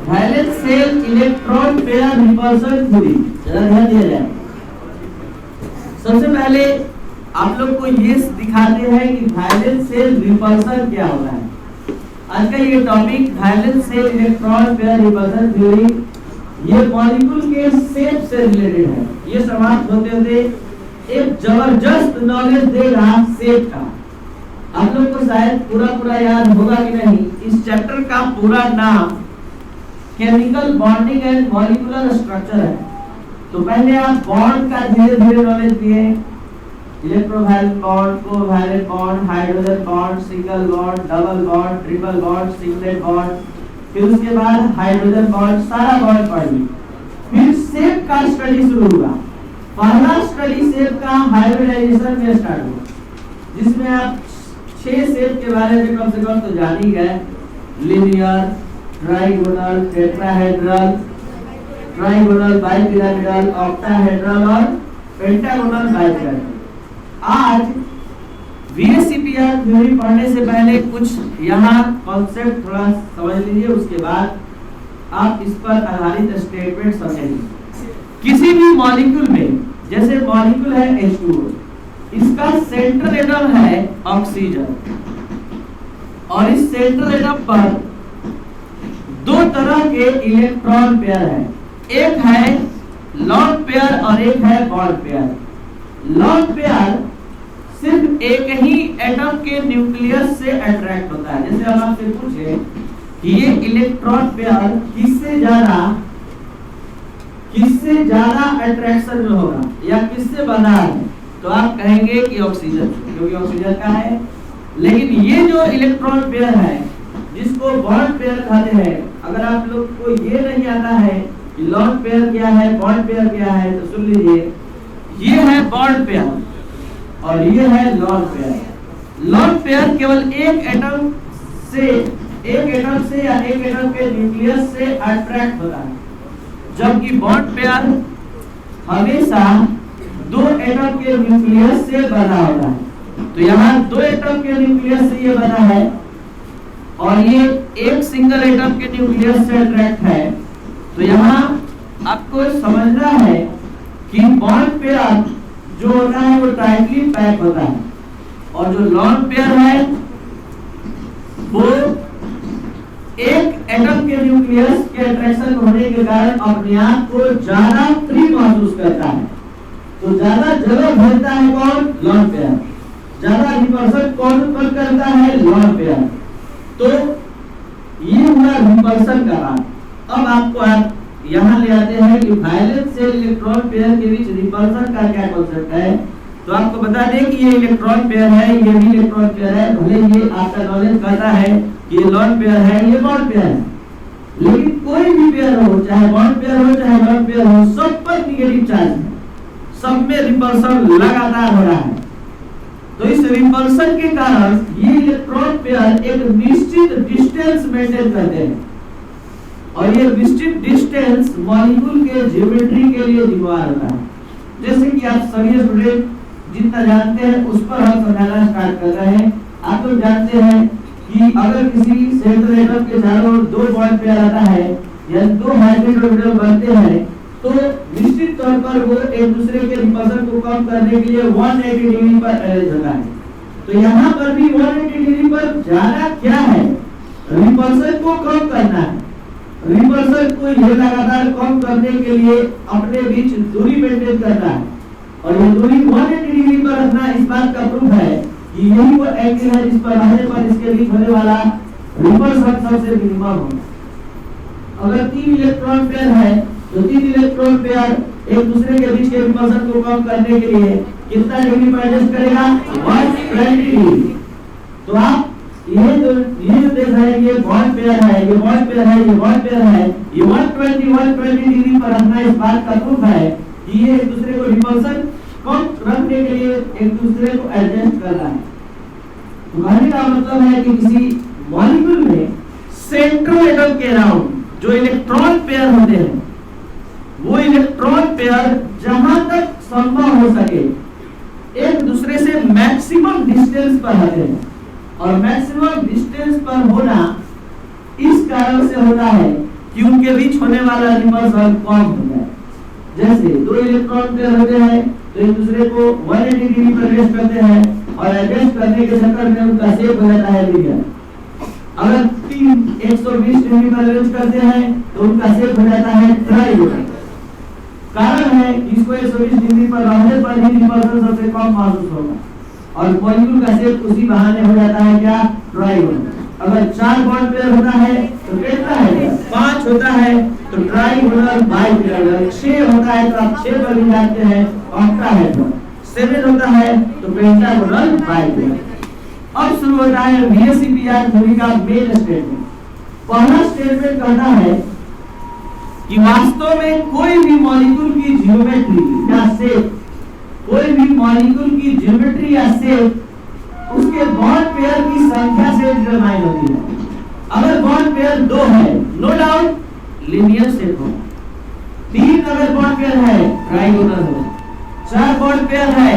Valence shell electron pair repulsion theory, जरा ध्यान दिया जाए। सबसे पहले आप लोग को ये दिखाते हैं कि वैलेंस शेल रिपल्सन क्या होता है। आज का ये topic valence shell electron pair repulsion theory, ये मॉलिक्यूल के शेप से रिलेटेड है। ये समाप्त होते होते एक जबरदस्त नॉलेज देगा शेप का। आप लोग को शायद पूरा याद होगा कि नहीं। इस चैप्टर का पूरा नाम chemical bonding and molecular structure है। तो पहले आप बॉन्ड का धीरे धीरे नॉलेज दिए, electrovalent bond, covalent bond, hydrogen bond, single bond, double bond, triple bond, singlet bond, फिर उसके बाद हाइड्रोजन बॉन्ड, सारा बॉन्ड पढ़ ली। फिर शेप का स्टडी शुरू हुआ। पहला स्टडी शेप का हाइब्रिडाइजेशन में स्टार्ट हुआ, जिसमें आप 6 शेप के बारे में कम से कम तो जान ही गए। Linear, trigonal, tetrahedral, trigonal, bipyramidal, octahedral और पेंटागोनल बाइपिरामिडल। आज वीएससीपीआर थ्योरी पढ़ने से पहले कुछ यहाँ कॉन्सेप्ट थोड़ा समझ लीजिए, उसके बाद आप इस पर आधारित स्टेटमेंट समझेंगे। किसी भी मॉलिक्यूल में, जैसे मॉलिक्यूल है H2O, इसका सेंट्रल एटम है ऑक्सीजन, और इस सेंट्रल एटम पर 2 तरह के इलेक्ट्रॉन पेयर है। एक है लॉन पेयर और एक है बॉन्ड पेयर। लॉन पेयर सिर्फ एक ही एटम के न्यूक्लियस से अट्रैक्ट होता है। जैसे हम आपसे पूछे कि ये इलेक्ट्रॉन पेयर किससे ज्यादा अट्रैक्शन में होगा या किससे बना है, तो आप कहेंगे कि ऑक्सीजन, क्योंकि ऑक्सीजन का है। लेकिन ये जो इलेक्ट्रॉन पेयर है, जिसको बॉन्ड पेयर कहते हैं, अगर आप लोग को ये नहीं आता है कि लॉन पेयर क्या है, बॉन्ड पेयर क्या है, तो सुन लीजिए। ये है बॉन्ड पेयर और ये है लॉन पेयर। लॉन पेयर केवल एक एटम से या एक एटम के न्यूक्लियस से अट्रैक्ट होता है, जबकि बॉन्ड पेयर हमेशा 2 एटम के न्यूक्लियस से बना होता है। तो यहाँ 2 एटम के न्यूक्लियस से ये बना है और ये एक सिंगल एटम के न्यूक्लियस से अट्रैक्ट है। तो यहाँ आपको समझना है कि बॉन्ड पेयर जो होता है वो टाइटली पैक होता है, और जो लॉन पेयर है वो एक एटम के न्यूक्लियस के अट्रैक्शन होने के कारण अपने आप को ज्यादा फ्री महसूस करता है। तो ज्यादा जगह भरता है कौन? Lone pair. ज्यादा रिपल्सन कौन उत्पन्न करता है? Lone pair. तो ये हुआ रिपल्सन का बात। अब आपको आप यहाँ ले आते हैं कि वैलेंस शेल इलेक्ट्रॉन पेयर के बीच रिपल्सन का क्या कॉन्सेप्ट है। तो आपको बता दें कि ये इलेक्ट्रॉन पेयर है, ये भी इलेक्ट्रॉन पेयर है। भले ये आपका नॉलेज कहता है कि ये लॉन पेयर है, ये बॉन्ड पेयर है, लेकिन कोई भी पेयर हो, चाहे बॉन्ड पेयर हो चाहे लॉन पेयर हो, सब पर निगेटिव चार्ज है, सब में रिपल्सन लगातार हो रहा है। तो इस रिपल्सन के कारण ये इलेक्ट्रॉन पेयर एक निश्चित डिस्टेंस मेंटेन करते हैं, और ये निश्चित डिस्टेंस मॉलिक्यूल के ज्योमेट्री के लिए जिम्मेदार होता है। जैसे कि आप सभी स्टूडेंट जितना जानते हैं उस पर हम समझाना स्टार्ट कर रहे हैं। आप लोग जानते हैं कि अगर किसी सेंट्रल एटम के चारों ओर 2 बॉन्ड पेयर आता है या 2 हाइड्रोजन ऑर्बिटल बनते हैं, तो निश्चित तौर पर वो एक दूसरे के रिपल्सन को कम करने के लिए 180 डिग्री पर अरेंज होता है। तो यहाँ पर भी 180 डिग्री पर जाना क्या है? रिपल्सन को कम करना है। रिपल्सन को ये लगातार कम करने के लिए अपने बीच दूरी मेंटेन करना है, और ये दूरी 180 डिग्री पर रखना इस बात का प्रूफ है कि यही वो एंगल है जिस पर रहने पर इसके बीच होने वाला रिपल्सन सबसे मिनिमम हो। अगर 3 इलेक्ट्रॉन पेयर है तो 3 इलेक्ट्रॉन पेयर एक दूसरे के बीच के रिपल्सन को कम करने के लिए कितना डिग्री पर एडजस्ट करेगा? 120 डिग्री। तो आप ये जो देख रहे हैं, ये बॉन्ड पेयर है, ये बॉन्ड पेयर है, ये बॉन्ड पेयर है, ये 120 डिग्री पर रखना इस बात का प्रूफ है कि ये एक दूसरे को रिपल्सन कम रखने के लिए एक दूसरे को एडजस्ट कर रहा है। तो कहने का मतलब है कि किसी मॉलिक्यूल में सेंट्रल एटम के अराउंड जो इलेक्ट्रॉन पेयर होते हैं, वो इलेक्ट्रॉन पेयर जहां तक संभव हो सके एक दूसरे से मैक्सिमम डिस्टेंस पर रहते हैं, और मैक्सिमम डिस्टेंस पर होना इस कारण से होता है कि उनके बीच होने वाला रिपल्सन कम हो जाए। जैसे दो इलेक्ट्रॉन पेयर होते हैं तो एक दूसरे को 180 डिग्री पर एडजस्ट करते हैं और एडजस्ट करने के चक्कर में उनका शेप हो जाता है लिनियर। अगर तीन 120 डिग्री पर अरेंज करते हैं तो उनका शेप हो जाता है ट्राइगोनल। कारण है कि इसको 120 डिग्री पर रहने पर ही रिपल्सन सबसे कम महसूस होगा और मॉलिक्यूल का शेप उसी बहाने हो जाता है क्या, ट्राइगोनल। अगर 4 बॉन्ड पेयर होता है तो कितना है, 5 होता है तो ट्राइगोनल बाइपिरामिडल। 6 होता है तो आप 6 पर भी जाते हैं ऑक्टाहेड्रल। 7 होता है तो पेंटागोनल बाइपिरामिडल। अब शुरू होता है VSEPR थ्योरी का मेन स्टेटमेंट। पहला स्टेटमेंट कहता है कि वास्तव में कोई भी मॉलिक्यूल की ज्योमेट्री या शेप, कोई भी मॉलिक्यूल की ज्योमेट्री या शेप उसके बॉन्ड पेयर की संख्या से डिटरमाइन होती है। अगर बॉन्ड पेयर 2 है, नो डाउट लीनियर शेप होगा। 3 अगर बॉन्ड पेयर है ट्राइगोनल होगा। 4 बॉन्ड पेयर है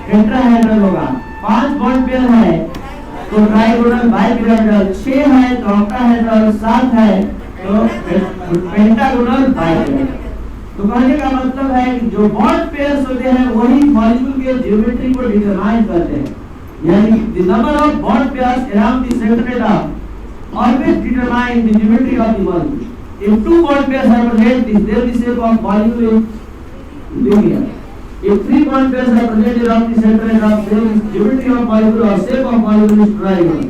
टेट्राहेड्रल होगा। 5 बॉन्ड पेयर है तो ट्राइगोनल बाइपिरामिडल। 6 है तो ऑक्टाहेड्रल। 7 है तो पेंटागोनल बाइपिरामिडल। तो कहने का मतलब है कि जो बॉन्ड पेयर्स होते हैं वही मॉलिक्यूल के ज्योमेट्री को डिटरमाइन करते हैं। यानी the number of bond pairs around the center atom always determine the geometry of the molecule. If 2 bond pairs are present, then the shape of molecule is linear. If 3 bond pairs are present around the center atom, then the geometry of molecule or shape of molecule is trigonal.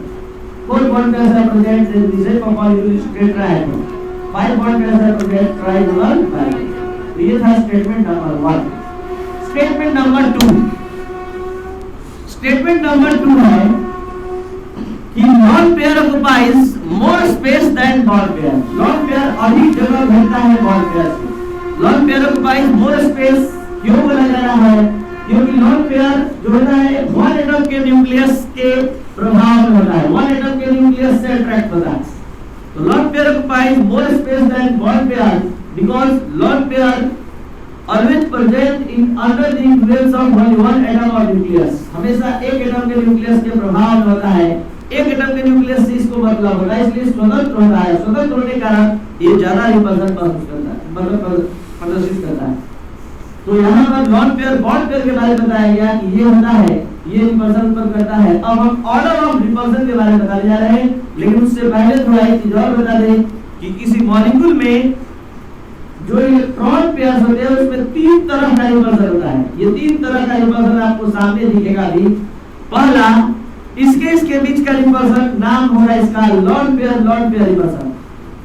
4 bond pairs are present, then the shape of molecule is tetrahedral. 5 bond pairs are present, trigonal bigonal. तो ये था statement number 1। Statement number 2, statement number 2 है कि lone pair occupies more space than bond pair. Lone pair अधिक जगह घेरता है bond pair से। Lone pair occupies more space क्यों बोला जा रहा है, क्योंकि लॉन पेयर जो होता है 1 एटम के न्यूक्लियस के प्रभाव में होता है, 1 एटम के न्यूक्लियस से अट्रैक्ट होता है। तो lone pair occupies more space than bond pair because lone pair always present in under the influence of only one atom of nucleus। हमेशा एक एटम के न्यूक्लियस के प्रभाव में होता है। एक एटम के न्यूक्लियस से इसको मतलब होता है, इसलिए स्वतंत्र होता है। स्वतंत्र होने के कारण ये ज्यादा रिपल्सन महसूस करता है, मतलब प्रदर्शित करता है। तो यहाँ पर लॉन पेयर बॉन्ड पेयर के बारे में बताया गया कि ये होता है, ये रिपल्सन उत्पन्न करता है। अब हम ऑर्डर ऑफ रिपल्सन के बारे में बताने जा रहे हैं, लेकिन उससे पहले थोड़ा एक चीज और बता दें कि किसी मॉलिक्यूल में जो इलेक्ट्रॉन पेयर्स होते हैं उसमें 3 तरह का रिपल्सन होता है। ये 3 तरह का रिपल्सन आपको सामने दिखेगा भी। पहला, इसके बीच का रिपल्सन नाम होगा इसका लॉन पेयर रिपल्सन।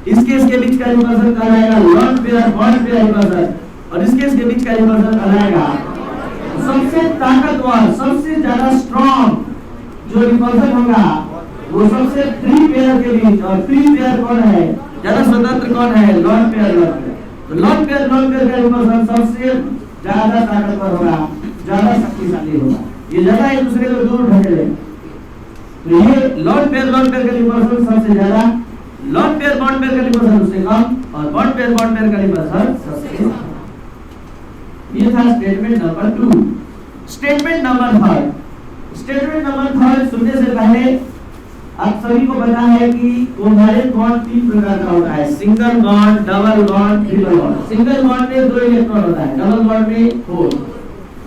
इसके बीच का रिपल्सन कहलाएगा lone pair bond pair repulsion और इसके बीच का रिपल्सन कहलाएगा सबसे ताकतवर, सबसे ज्यादा स्ट्रॉन्ग जो रिपल्सन होगा वो सबसे फ्री पेयर के बीच। और फ्री पेयर कौन है, ज्यादा स्वतंत्र कौन है, लॉन पेयर। तो लॉन पेयर का रिपल्सन सबसे ज्यादा ताकतवर होगा, ज्यादा शक्तिशाली होगा, ये ज्यादा एक दूसरे को दूर ढकेले। तो ये लॉन पेयर का रिपल्सन सबसे ज्यादा, लॉन पेयर बॉन्ड पेयर का रिपल्सन उससे कम और बॉन्ड पेयर का रिपल्सन सबसे कम। ये था statement number 2। Statement number 3। Statement number 3 सुनने से पहले आप सभी को पता है कि कोवैलेंट बॉन्ड 3 प्रकार का होता है, single bond, double bond, triple bond. Single bond में 2 इलेक्ट्रॉन होता है, डबल बॉन्ड में 4,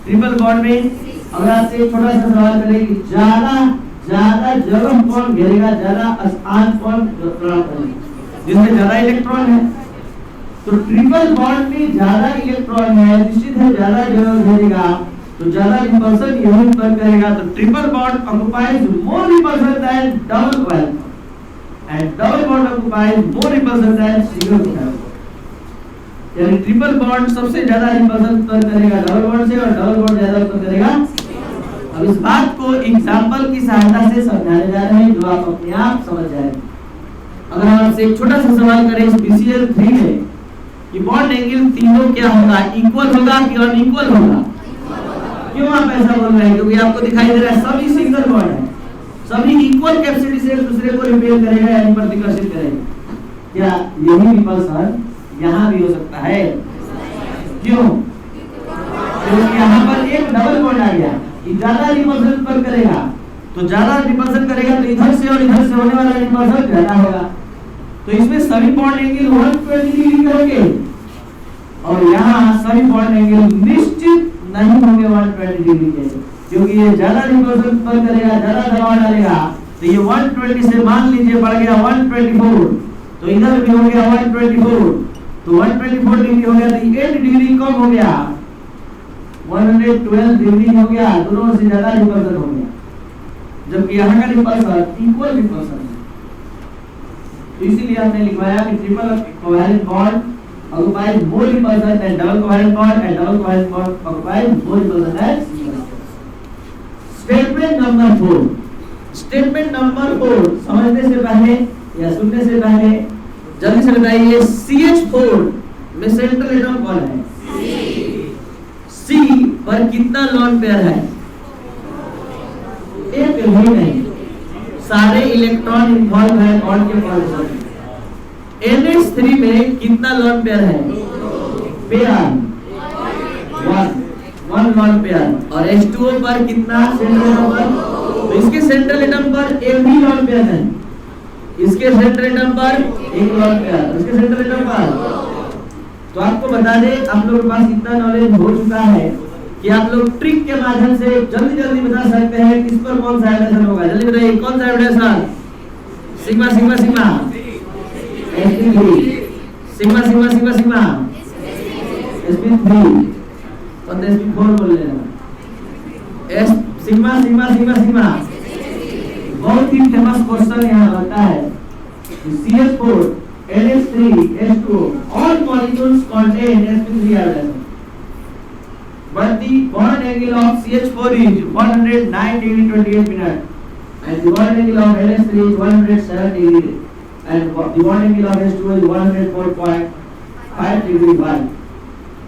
ट्रिपल बॉन्ड में। अगर आपसे एक छोटा सा सवाल करें कि ज्यादा जगह कौन घेरेगा, ज्यादा स्थान कौन प्राप्त करेगा, जिसमें ज्यादा इलेक्ट्रॉन है। तो ट्रिपल बॉन्ड में ज्यादा इलेक्ट्रॉन है, निश्चित है ज्यादा जगह घेरेगा तो ज्यादा रिपल्सन यही उत्पन्न करेगा। तो triple bond occupies more repulsion than double bond and double bond occupies more repulsion than single bond. यानी ट्रिपल बॉन्ड सबसे ज्यादा रिपल्सन उत्पन्न करेगा डबल बॉन्ड से और डबल बॉन्ड ज्यादा उत्पन्न करेगा। अब इस बात को एग्जांपल की सहायता से समझाने जा रहे हैं जो आप अपने आप समझ जाएंगे। अगर हम आपसे एक छोटा सा सवाल करें इस BCl3 में कि बॉन्ड एंगल तीनों क्या होगा, इक्वल होगा कि अनइक्वल होगा? क्यों आप ऐसा बोल रहे हैं? क्योंकि आपको दिखाई दे रहा है सभी सिंगल बॉन्ड है, सभी इक्वल कैपेसिटी से एक दूसरे को रिपेल करेगा यानी प्रतिकर्षित करेगा। क्या यही रिपल्सन यहाँ भी हो सकता है? क्यों? क्योंकि यहाँ पर एक डबल बॉन्ड आ गया, ज्यादा रिपल्सन उत्पन्न करेगा। तो ज्यादा रिपल्सन करेगा तो इधर से और इधर से होने वाला रिपल्सन ज्यादा होगा। तो इसमें सभी बॉन्ड एंगल 120 डिग्री के होंगे और यहाँ सभी बॉन्ड एंगल निश्चित नहीं होंगे 120 डिग्री के, क्योंकि ये ज्यादा रिपल्सन उत्पन्न करेगा, ज्यादा दबाव डालेगा। तो ये 120 से मान लीजिए बढ़ गया 124, तो इधर भी हो गया 124, तो 124 डिग्री हो गया, तो 8 डिग्री कम हो गया, 112 डिग्री हो गया, दोनों से ज्यादा रिपल्सन हो गया, जबकि यहाँ का रिपल्सन इक्वल रिपल्सन है। तो इसीलिए हमने लिखवाया कि triple covalent bond occupies more repulsion than double covalent bond and double covalent bond occupies more repulsion than single bond. Statement number 4. Statement number 4 समझने से पहले या सुनने से पहले जल्दी से बताइए CH4 में सेंट्रल एटम कौन है? C पर कितना लोन पेयर है? एक भी नहीं, सारे इलेक्ट्रॉन इन्वॉल्व है बॉन्ड के फॉर्मेशन में। NH3 में कितना लोन पेयर है? Pair one lone pair. और H2O पर कितना सेंट्रल एटम पर? तो इसके सेंट्रल एटम पर एक ही लोन पेयर है, इसके सेंट्रल एटम पर एक लोन पेयर, इसके सेंट्रल एटम पर। तो आपको बता दें, आप लोगों के पास इतना नॉलेज हो चुका है कि आप लोग ट्रिक के माध्यम से जल्दी जल्दी बता सकते हैं किस पर कौन सा हाइड्रोजन होगा। जल्दी बताइए कौन सा hydrogen? Sigma sigma sigma sp3 sigma sigma sigma sigma sp3 और sp4 बोल लेना s sigma sigma sigma sigma. बहुत ही फेमस क्वेश्चन यहाँ बनता है। CH4 NH3 H2O all molecules contain sp3 hydrogen but the bond angle of CH4 is 109 degree 28 minutes and the bond angle of NH3 is 107 degree and the bond angle of H2O is 104.5 degree 1।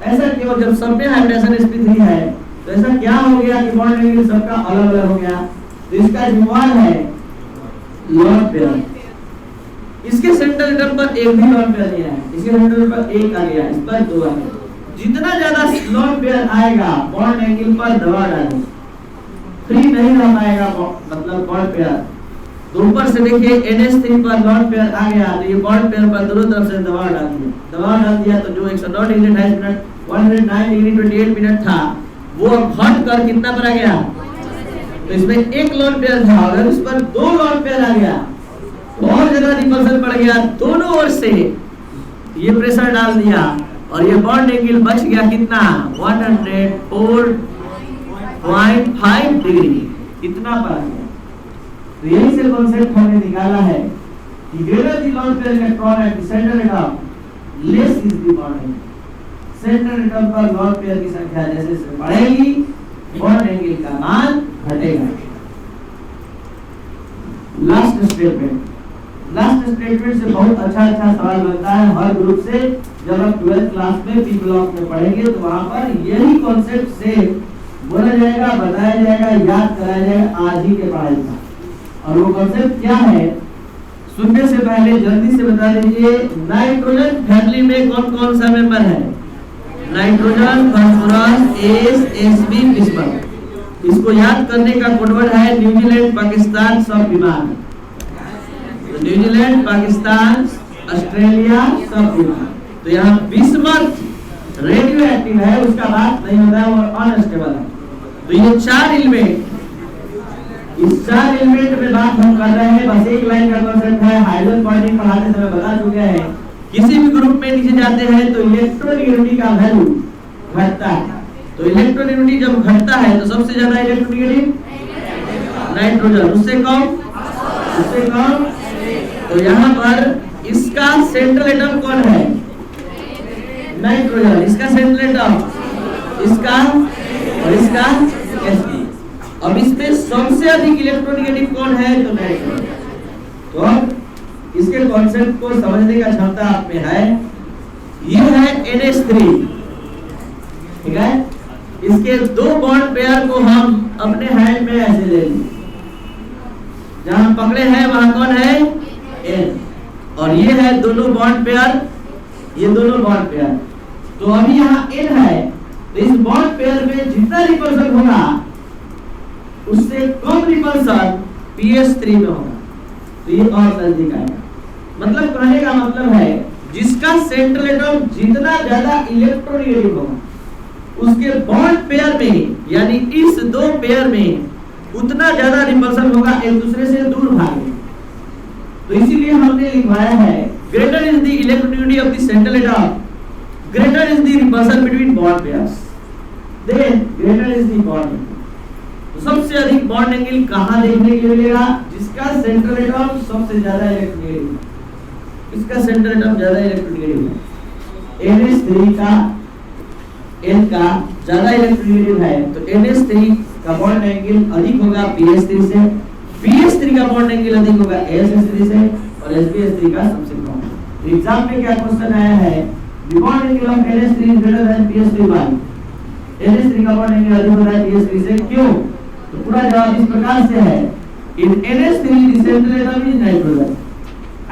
ऐसा क्यों? जब सब में hydrogen sp3 है तो ऐसा क्या हो गया कि बॉन्ड एंगल सबका अलग अलग हो गया? तो इसका जवाब है लोन पेयर। इसके सेंट्रल एटम पर एक भी लोन पेयर नहीं है, इसके सेंट्रल एटम पर एक आ गया, इस पर दो आ गया। जितना ज्यादा लोन पेयर आएगा बॉन्ड एंगल पर दबाव डालें, फ्री नहीं रह पाएगा मतलब बॉन्ड पेयर। तो ऊपर से देखिए NH3 पर लोन पेयर आ गया, तो ये बॉन्ड पेयर पर दोनों तरफ से दबाव डाल दिया, दबाव डाल दिया तो जो 109 डिग्री 28 मिनट 109 डिग्री 28 मिनट था वो घट कर कितना पर आ गया? तो इसमें एक लोन पेयर था और इस पर दो लोन पेयर आ गया, बहुत ज्यादा रिपल्सन पड़ गया, दोनों ओर से ये प्रेशर डाल दिया और ये बॉन्ड एंगल बच गया कितना? 104.5 डिग्री, इतना पर आ गया। तो यही से कॉन्सेप्ट हमने निकाला है कि greater the lone pair electron at the central atom less is the bond angle. Central atom पर लोन पेयर की संख्या जैसे जैसे बढ़ेगी बॉन्ड एंगल का मान घटेगा। लास्ट स्टेटमेंट से बहुत अच्छा सवाल बनता है हर ग्रुप से। जब आप 12th क्लास में पी ब्लॉक में पढ़ेंगे तो वहां पर यही कॉन्सेप्ट से बोला जाएगा, बताया जाएगा, याद कराया जाएगा आज ही के पढ़ाई का। और वो कॉन्सेप्ट क्या है सुनने से पहले जल्दी से बता दीजिए। नाइट्रोजन फैमिली में कौन कौन सा मेंबर है? Nitrogen, phosphorus, Sb प्रिस्मर। इसको याद करने का कोडवर्ड है न्यूजीलैंड, पाकिस्तान, सब विमान। तो न्यूजीलैंड, पाकिस्तान, ऑस्ट्रेलिया, सब विमान। तो यहाँ बिस्मथ रेडियो एक्टिव है, उसका बात नहीं होता है, वो अनस्टेबल है। तो ये चार एलिमेंट, इस चार एलिमेंट में बात हम कर रहे हैं। बस एक लाइन का कॉन्सेप्ट है, हाइड्रोजन बॉन्डिंग पढ़ाते समय बता चुके हैं। किसी भी ग्रुप में नीचे जाते हैं तो इलेक्ट्रोनेगेटिविटी का वैल्यू घटता है। तो इलेक्ट्रोनेगेटिविटी जब घटता है तो सबसे ज्यादा इलेक्ट्रोनेगेटिव नाइट्रोजन, उससे कम। तो यहाँ पर इसका सेंट्रल एटम कौन है? नाइट्रोजन। इसका सेंट्रल एटम, इसका और इसका Sp। अब इसमें सबसे अधिक इलेक्ट्रोनेगेटिव कौन है? तो नाइट्रोजन। तो अब इसके कॉन्सेप्ट को समझने का क्षमता आप में है। ये है NH3, ठीक है। इसके दो बॉन्ड पेयर को हम अपने हैंड में ऐसे ले लेंगे, जहां पकड़े हैं वहां कौन है? N। और ये है दोनों बॉन्ड पेयर, ये दोनों बॉन्ड पेयर। तो अभी यहाँ N है, तो इस बॉन्ड पेयर में जितना रिपल्सन होगा उससे कम रिपल्सन pH3 में होगा, तो ये और नजदीक आएगा। मतलब कहने का मतलब है जिसका सेंट्रल एटम जितना ज्यादा इलेक्ट्रोनेगेटिव होगा उसके बॉन्ड पेयर में, यानी इस दो पेयर में उतना ज्यादा रिपल्सन होगा, एक दूसरे से दूर भागेंगे। तो इसीलिए हमने लिखवाया है greater is the electronegativity of the central atom, greater is the repulsion between bond pairs, then greater is the bond angle. तो सबसे अधिक बॉन्ड एंगल कहां देखने के लिए मिलेगा? जिसका सेंट्रल एटम सबसे ज्यादा इलेक्ट्रोनेगेटिव है। इसका सेंट्रल एटम ज्यादा इलेक्ट्रोनेगेटिव है, NH3 का N का ज्यादा इलेक्ट्रोनेगेटिव है, तो NH3 का बॉन्ड एंगल अधिक होगा PS3 से, PS3 का बॉन्ड एंगल अधिक होगा SH3 से, और SPH3 का सबसे कम। एग्जाम में क्या क्वेश्चन आया है? The bond angle of NH3 is greater than PS3 by, NH3 का बॉन्ड एंगल अधिक होता है PS3 से, क्यों? तो पूरा जवाब इस प्रकार से है, इन NH3 the central atom is nitrogen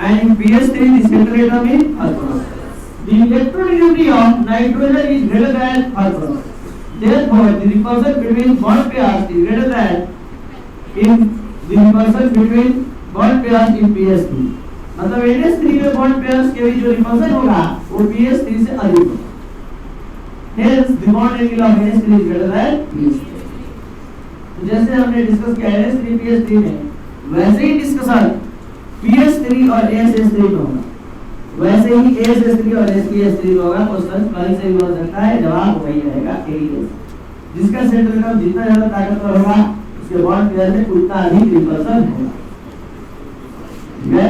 and in PS3 the central atom is phosphorus. The electronegativity of nitrogen is greater than phosphorus. Therefore, the repulsion between bond pairs is greater than in the repulsion between bond pairs in PS3. मतलब NH3 में bond pairs के बीच जो repulsion होगा वो PS3 से अधिक होगा. Hence, the bond angle of NH3 is greater than PS3. तो जैसे हमने डिस्कस किया NH3 PS3 में, वैसे ही डिस्कशन PS3 और SH3 में होगा, वैसे ही SH3 और SPH3 में होगा। क्वेश्चन कहीं से भी हो सकता है, जवाब वही रहेगा यही। जिसका सेंट्रल एटम जितना ज्यादा ताकतवर होगा उसके बॉन्ड पेयर में उतना अधिक रिपल्सन होगा। ठीक है।